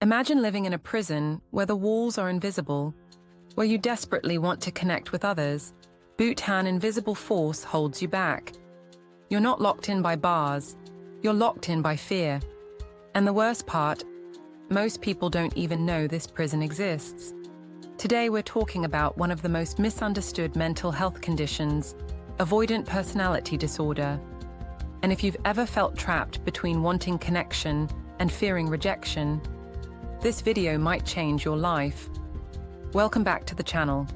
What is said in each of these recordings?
Imagine living in a prison where the walls are invisible, where you desperately want to connect with others, but an invisible force holds you back. You're not locked in by bars, you're locked in by fear. And the worst part, most people don't even know this prison exists. Today we're talking about one of the most misunderstood mental health conditions, avoidant personality disorder. And if you've ever felt trapped between wanting connection and fearing rejection, this video might change your life. Welcome back to the channel.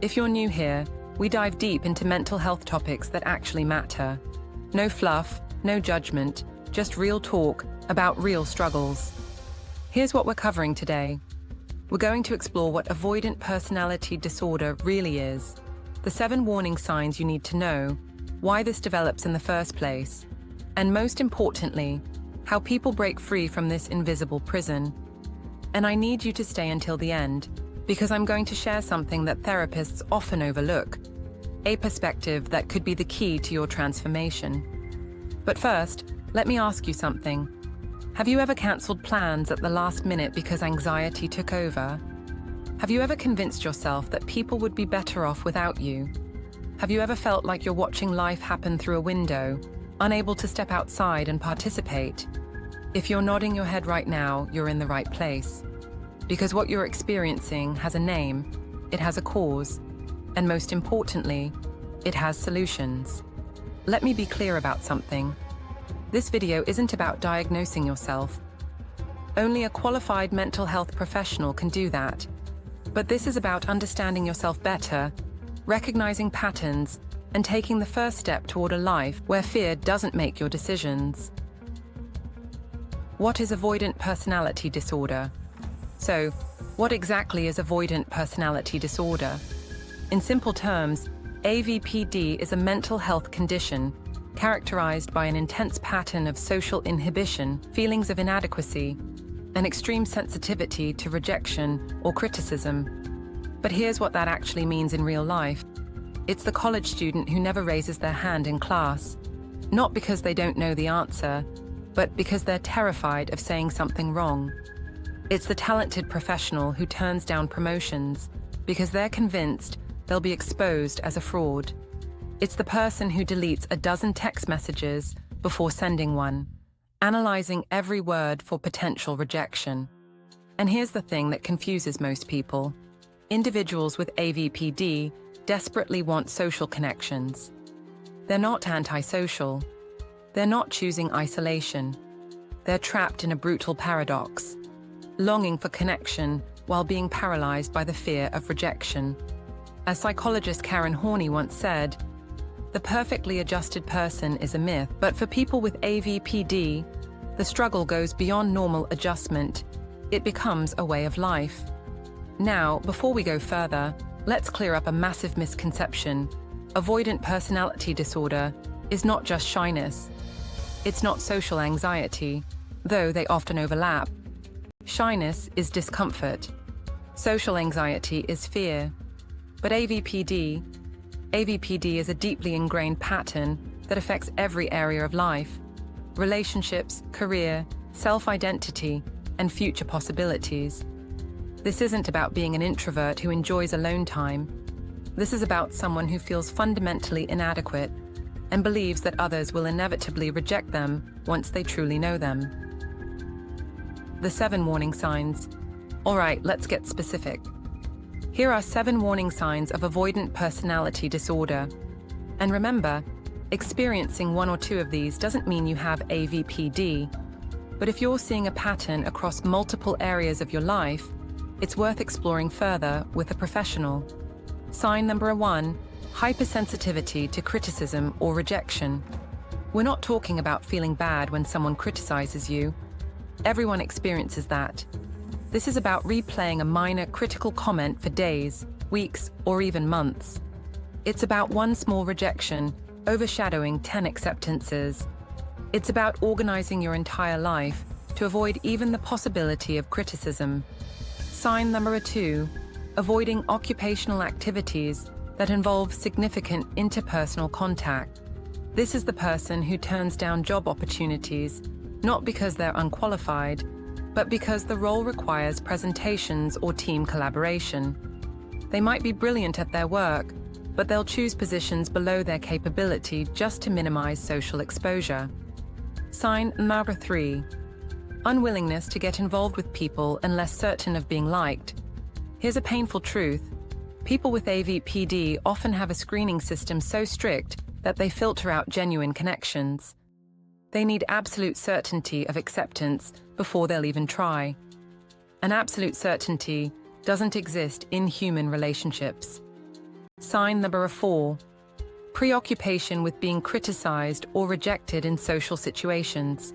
If you're new here, we dive deep into mental health topics that actually matter. No fluff, no judgment, just real talk about real struggles. Here's what we're covering today. We're going to explore what avoidant personality disorder really is, the 7 warning signs you need to know, why this develops in the first place, and most importantly, how people break free from this invisible prison. And I need you to stay until the end, because I'm going to share something that therapists often overlook, a perspective that could be the key to your transformation. But first, let me ask you something. Have you ever cancelled plans at the last minute because anxiety took over? Have you ever convinced yourself that people would be better off without you? Have you ever felt like you're watching life happen through a window, unable to step outside and participate? If you're nodding your head right now, you're in the right place. Because what you're experiencing has a name, it has a cause, and most importantly, it has solutions. Let me be clear about something. This video isn't about diagnosing yourself. Only a qualified mental health professional can do that. But this is about understanding yourself better, recognizing patterns, and taking the first step toward a life where fear doesn't make your decisions. What is avoidant personality disorder? So, what exactly is avoidant personality disorder? In simple terms, AvPD is a mental health condition characterized by an intense pattern of social inhibition, feelings of inadequacy, and extreme sensitivity to rejection or criticism. But here's what that actually means in real life. It's the college student who never raises their hand in class, not because they don't know the answer, but because they're terrified of saying something wrong. It's the talented professional who turns down promotions because they're convinced they'll be exposed as a fraud. It's the person who deletes a dozen text messages before sending one, analyzing every word for potential rejection. And here's the thing that confuses most people. Individuals with AvPD desperately want social connections. They're not antisocial. They're not choosing isolation. They're trapped in a brutal paradox, longing for connection while being paralyzed by the fear of rejection. As psychologist Karen Horney once said, "The perfectly adjusted person is a myth, but for people with AvPD, the struggle goes beyond normal adjustment. It becomes a way of life." Now, before we go further, let's clear up a massive misconception. Avoidant personality disorder is not just shyness. It's not social anxiety, though they often overlap. Shyness is discomfort. Social anxiety is fear. But AvPD is a deeply ingrained pattern that affects every area of life: relationships, career, self-identity, and future possibilities. This isn't about being an introvert who enjoys alone time. This is about someone who feels fundamentally inadequate and believes that others will inevitably reject them once they truly know them. The 7 warning signs. All right, let's get specific. Here are 7 warning signs of avoidant personality disorder. And remember, experiencing 1 or 2 of these doesn't mean you have AvPD. But if you're seeing a pattern across multiple areas of your life, it's worth exploring further with a professional. Sign number 1, hypersensitivity to criticism or rejection. We're not talking about feeling bad when someone criticizes you. Everyone experiences that. This is about replaying a minor critical comment for days, weeks, or even months. It's about one small rejection overshadowing 10 acceptances. It's about organizing your entire life to avoid even the possibility of criticism. Sign number 2, avoiding occupational activities that involve significant interpersonal contact. This is the person who turns down job opportunities, not because they're unqualified, but because the role requires presentations or team collaboration. They might be brilliant at their work, but they'll choose positions below their capability just to minimize social exposure. Sign number 3. Unwillingness to get involved with people unless certain of being liked. Here's a painful truth. People with AvPD often have a screening system so strict that they filter out genuine connections. They need absolute certainty of acceptance before they'll even try. An absolute certainty doesn't exist in human relationships. Sign number 4. Preoccupation with being criticized or rejected in social situations.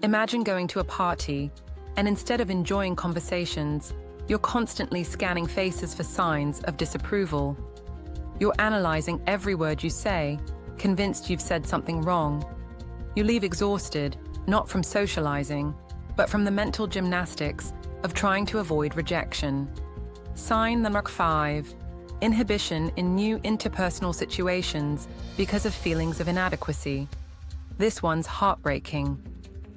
Imagine going to a party, and instead of enjoying conversations, you're constantly scanning faces for signs of disapproval. You're analyzing every word you say, convinced you've said something wrong. You leave exhausted, not from socializing, but from the mental gymnastics of trying to avoid rejection. Sign number 5. Inhibition in new interpersonal situations because of feelings of inadequacy. This one's heartbreaking.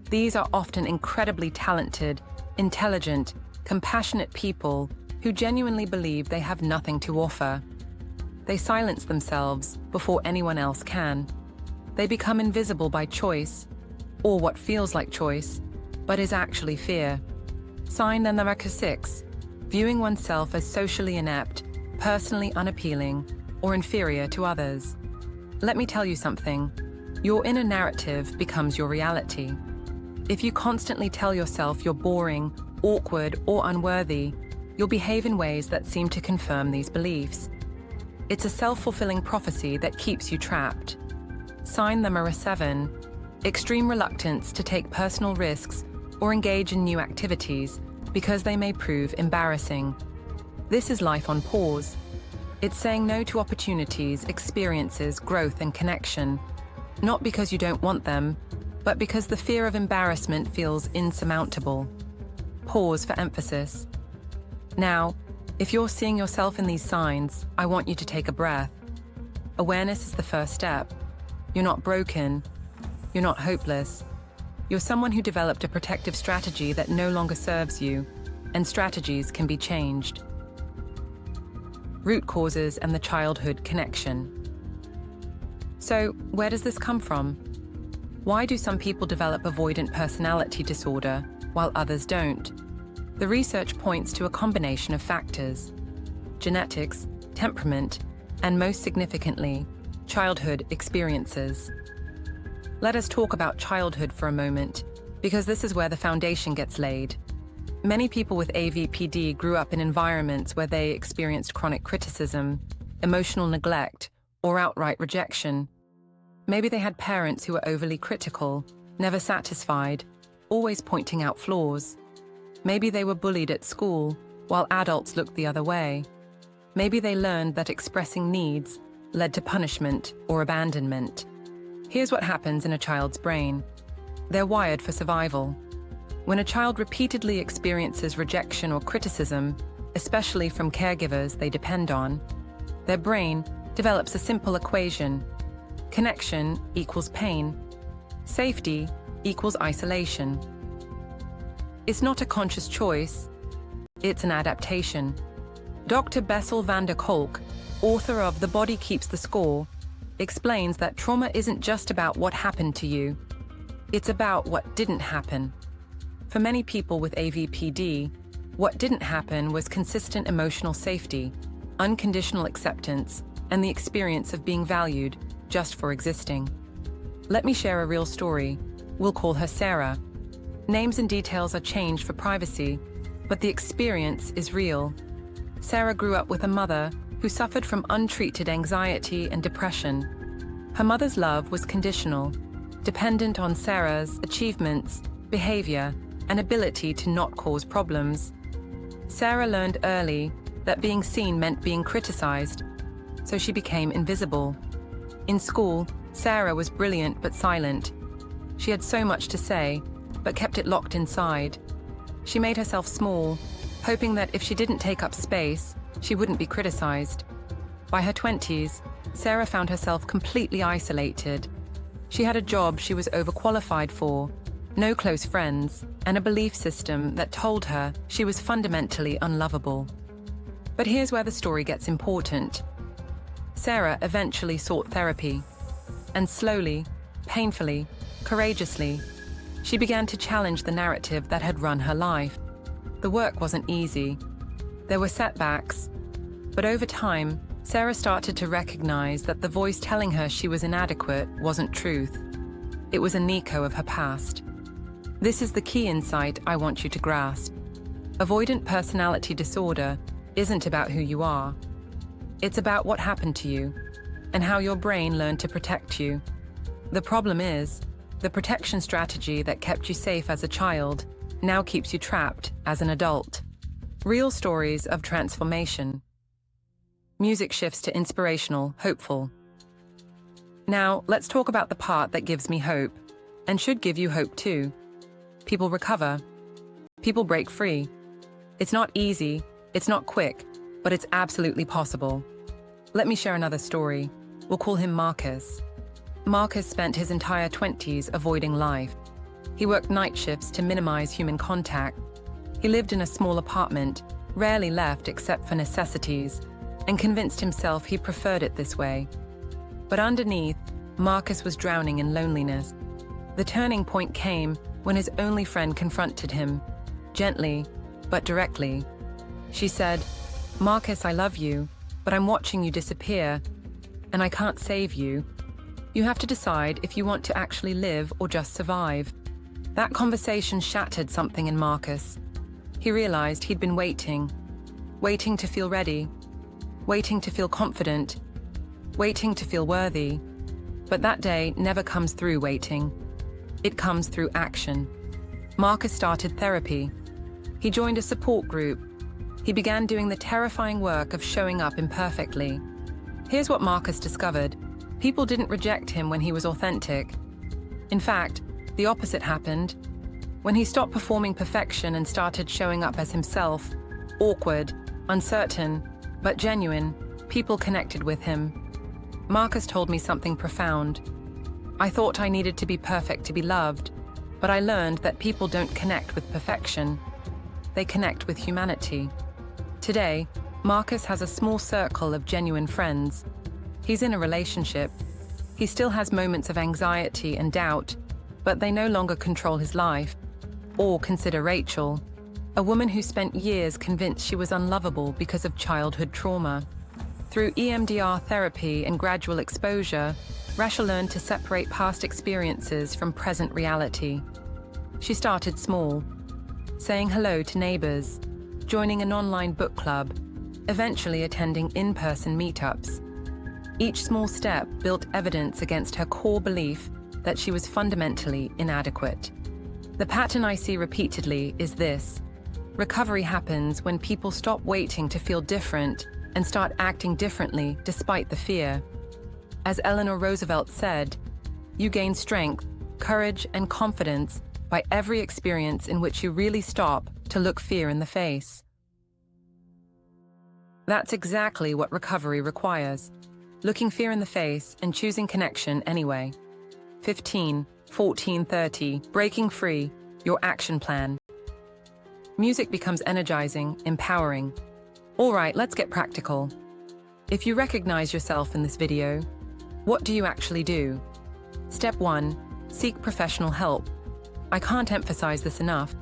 These are often incredibly talented, intelligent, compassionate people who genuinely believe they have nothing to offer. They silence themselves before anyone else can. They become invisible by choice, or what feels like choice, but is actually fear. Sign number 6. Viewing oneself as socially inept, personally unappealing, or inferior to others. Let me tell you something. Your inner narrative becomes your reality. If you constantly tell yourself you're boring, awkward, or unworthy, you'll behave in ways that seem to confirm these beliefs. It's a self-fulfilling prophecy that keeps you trapped. Sign number 7. Extreme reluctance to take personal risks or engage in new activities because they may prove embarrassing. This is life on pause. It's saying no to opportunities, experiences, growth, and connection, not because you don't want them, but because the fear of embarrassment feels insurmountable. Pause for emphasis. Now, if you're seeing yourself in these signs, I want you to take a breath. Awareness is the first step. You're not broken. You're not hopeless. You're someone who developed a protective strategy that no longer serves you, and strategies can be changed. Root causes and the childhood connection. So, where does this come from? Why do some people develop avoidant personality disorder while others don't? The research points to a combination of factors: genetics, temperament, and most significantly, childhood experiences. Let us talk about childhood for a moment, because this is where the foundation gets laid. Many people with AvPD grew up in environments where they experienced chronic criticism, emotional neglect, or outright rejection. Maybe they had parents who were overly critical, never satisfied, always pointing out flaws. Maybe they were bullied at school, while adults looked the other way. Maybe they learned that expressing needs led to punishment or abandonment. Here's what happens in a child's brain. They're wired for survival. When a child repeatedly experiences rejection or criticism, especially from caregivers they depend on, their brain develops a simple equation. Connection equals pain. Safety equals isolation. It's not a conscious choice, it's an adaptation. Dr. Bessel van der Kolk, author of The Body Keeps the Score, explains that trauma isn't just about what happened to you, it's about what didn't happen. For many people with AvPD, what didn't happen was consistent emotional safety, unconditional acceptance, and the experience of being valued just for existing. Let me share a real story. We'll call her Sarah. Names and details are changed for privacy, but the experience is real. Sarah grew up with a mother who suffered from untreated anxiety and depression. Her mother's love was conditional, dependent on Sarah's achievements, behavior, and ability to not cause problems. Sarah learned early that being seen meant being criticized, so she became invisible. In school, Sarah was brilliant but silent. She had so much to say, but kept it locked inside. She made herself small, hoping that if she didn't take up space, she wouldn't be criticized. By her 20s, Sarah found herself completely isolated. She had a job she was overqualified for, no close friends, and a belief system that told her she was fundamentally unlovable. But here's where the story gets important. Sarah eventually sought therapy, and slowly, painfully, courageously, she began to challenge the narrative that had run her life. The work wasn't easy. There were setbacks, but over time, Sarah started to recognize that the voice telling her she was inadequate wasn't truth. It was an echo of her past. This is the key insight I want you to grasp. Avoidant personality disorder isn't about who you are. It's about what happened to you and how your brain learned to protect you. The problem is, the protection strategy that kept you safe as a child now keeps you trapped as an adult. Real stories of transformation. Music shifts to inspirational, hopeful. Now, let's talk about the part that gives me hope, and should give you hope too. People recover. People break free. It's not easy, it's not quick, but it's absolutely possible. Let me share another story. We'll call him Marcus. Marcus spent his entire 20s avoiding life. He worked night shifts to minimize human contact. He lived in a small apartment, rarely left except for necessities, and convinced himself he preferred it this way. But underneath, Marcus was drowning in loneliness. The turning point came when his only friend confronted him, gently, but directly. She said, "Marcus, I love you, but I'm watching you disappear, and I can't save you. You have to decide if you want to actually live or just survive." That conversation shattered something in Marcus. He realized he'd been waiting to feel ready, waiting to feel confident, waiting to feel worthy. But that day never comes through waiting. It comes through action. Marcus started therapy. He joined a support group. He began doing the terrifying work of showing up imperfectly. Here's what Marcus discovered. People didn't reject him when he was authentic. In fact, the opposite happened. When he stopped performing perfection and started showing up as himself, awkward, uncertain, but genuine, people connected with him. Marcus told me something profound. "I thought I needed to be perfect to be loved, but I learned that people don't connect with perfection. They connect with humanity." Today, Marcus has a small circle of genuine friends. He's in a relationship. He still has moments of anxiety and doubt, but they no longer control his life. Or consider Rachel, a woman who spent years convinced she was unlovable because of childhood trauma. Through EMDR therapy and gradual exposure, Rachel learned to separate past experiences from present reality. She started small, saying hello to neighbors, joining an online book club, eventually attending in-person meetups. Each small step built evidence against her core belief that she was fundamentally inadequate. The pattern I see repeatedly is this. Recovery happens when people stop waiting to feel different and start acting differently despite the fear. As Eleanor Roosevelt said, "You gain strength, courage, and confidence by every experience in which you really stop to look fear in the face." That's exactly what recovery requires. Looking fear in the face and choosing connection anyway. 15, 14, 30, breaking free, your action plan. Music becomes energizing, empowering. All right, let's get practical. If you recognize yourself in this video, what do you actually do? Step 1, seek professional help. I can't emphasize this enough.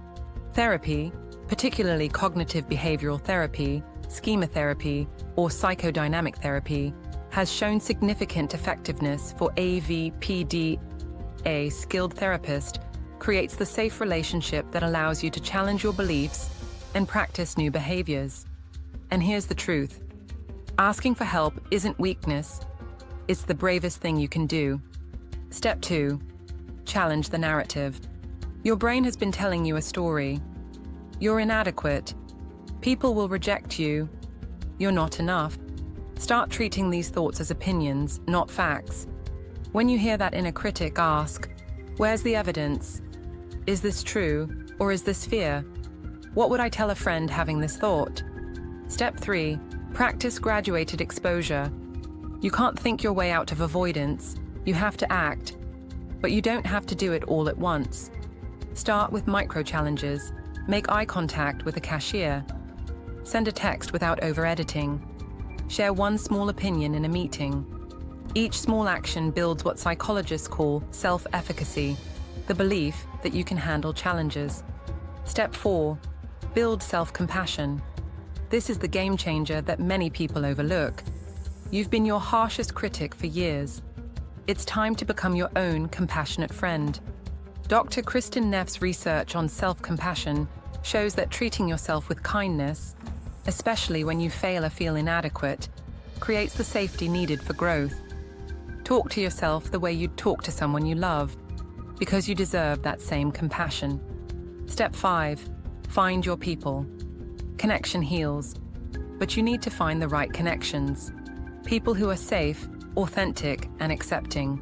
Therapy, particularly cognitive behavioral therapy, schema therapy, or psychodynamic therapy, has shown significant effectiveness for AvPD. A skilled therapist creates the safe relationship that allows you to challenge your beliefs and practice new behaviors. And here's the truth. Asking for help isn't weakness. It's the bravest thing you can do. Step 2, challenge the narrative. Your brain has been telling you a story. You're inadequate. People will reject you. You're not enough. Start treating these thoughts as opinions, not facts. When you hear that inner critic, ask, where's the evidence? Is this true, or is this fear? What would I tell a friend having this thought? Step 3, practice graduated exposure. You can't think your way out of avoidance. You have to act. But you don't have to do it all at once. Start with micro-challenges. Make eye contact with a cashier. Send a text without over-editing. Share one small opinion in a meeting. Each small action builds what psychologists call self-efficacy, the belief that you can handle challenges. Step 4. Build self-compassion. This is the game changer that many people overlook. You've been your harshest critic for years. It's time to become your own compassionate friend. Dr. Kristin Neff's research on self-compassion shows that treating yourself with kindness, especially when you fail or feel inadequate, creates the safety needed for growth. Talk to yourself the way you'd talk to someone you love, because you deserve that same compassion. Step 5. Find your people. Connection heals, but you need to find the right connections. People who are safe, authentic, and accepting.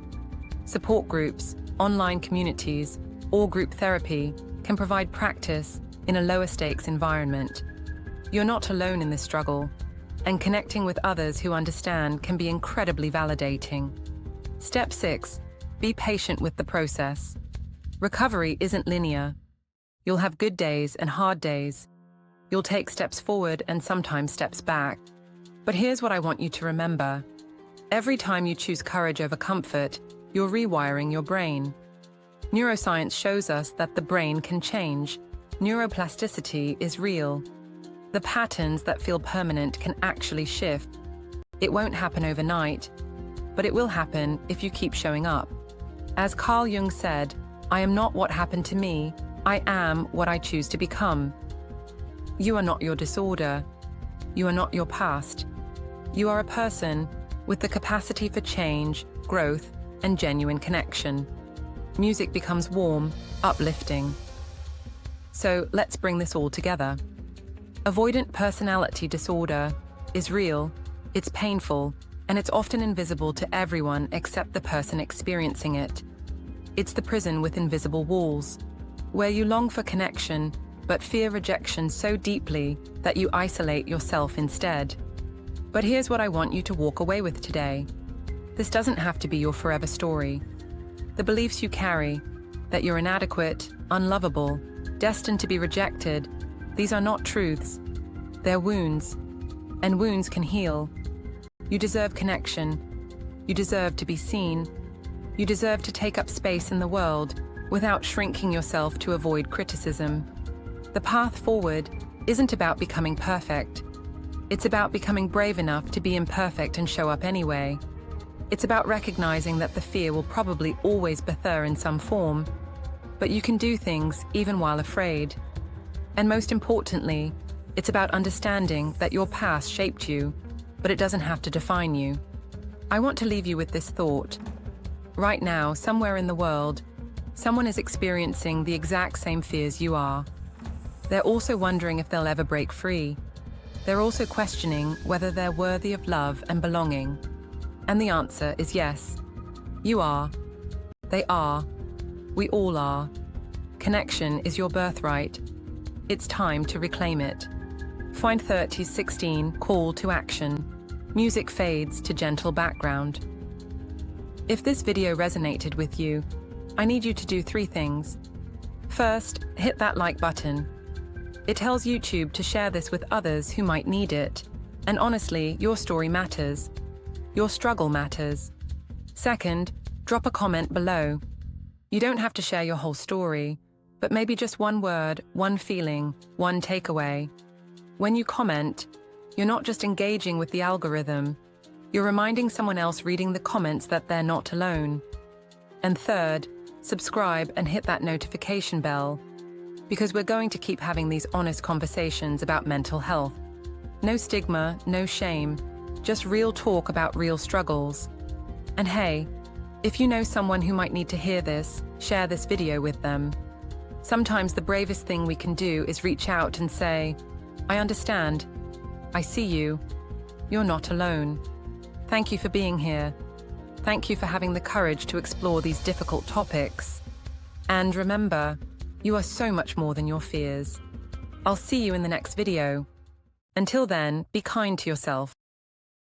Support groups, online communities, or group therapy can provide practice in a lower stakes environment. You're not alone in this struggle, and connecting with others who understand can be incredibly validating. Step 6. Be patient with the process. Recovery isn't linear. You'll have good days and hard days. You'll take steps forward and sometimes steps back. But here's what I want you to remember. Every time you choose courage over comfort, you're rewiring your brain. Neuroscience shows us that the brain can change. Neuroplasticity is real. The patterns that feel permanent can actually shift. It won't happen overnight, but it will happen if you keep showing up. As Carl Jung said, "I am not what happened to me, I am what I choose to become." You are not your disorder. You are not your past. You are a person with the capacity for change, growth, and genuine connection. Music becomes warm, uplifting. So let's bring this all together. Avoidant personality disorder is real, it's painful, and it's often invisible to everyone except the person experiencing it. It's the prison with invisible walls, where you long for connection but fear rejection so deeply that you isolate yourself instead. But here's what I want you to walk away with today. This doesn't have to be your forever story. The beliefs you carry, that you're inadequate, unlovable, destined to be rejected, these are not truths. They're wounds, and wounds can heal. You deserve connection. You deserve to be seen. You deserve to take up space in the world without shrinking yourself to avoid criticism. The path forward isn't about becoming perfect. It's about becoming brave enough to be imperfect and show up anyway. It's about recognizing that the fear will probably always be there in some form, but you can do things even while afraid. And most importantly, it's about understanding that your past shaped you, but it doesn't have to define you. I want to leave you with this thought. Right now, somewhere in the world, someone is experiencing the exact same fears you are. They're also wondering if they'll ever break free. They're also questioning whether they're worthy of love and belonging. And the answer is yes. You are. They are. We all are. Connection is your birthright. It's time to reclaim it. Find 3016 Call to Action. Music fades to gentle background. If this video resonated with you, I need you to do 3 things. First, hit that like button. It tells YouTube to share this with others who might need it. And honestly, your story matters. Your struggle matters. Second, drop a comment below. You don't have to share your whole story, but maybe just one word, one feeling, one takeaway. When you comment, you're not just engaging with the algorithm, you're reminding someone else reading the comments that they're not alone. And third, subscribe and hit that notification bell, because we're going to keep having these honest conversations about mental health. No stigma, no shame, just real talk about real struggles. And hey, if you know someone who might need to hear this, share this video with them. Sometimes the bravest thing we can do is reach out and say, "I understand. I see you. You're not alone. Thank you for being here. Thank you for having the courage to explore these difficult topics. And remember, you are so much more than your fears." I'll see you in the next video. Until then, be kind to yourself.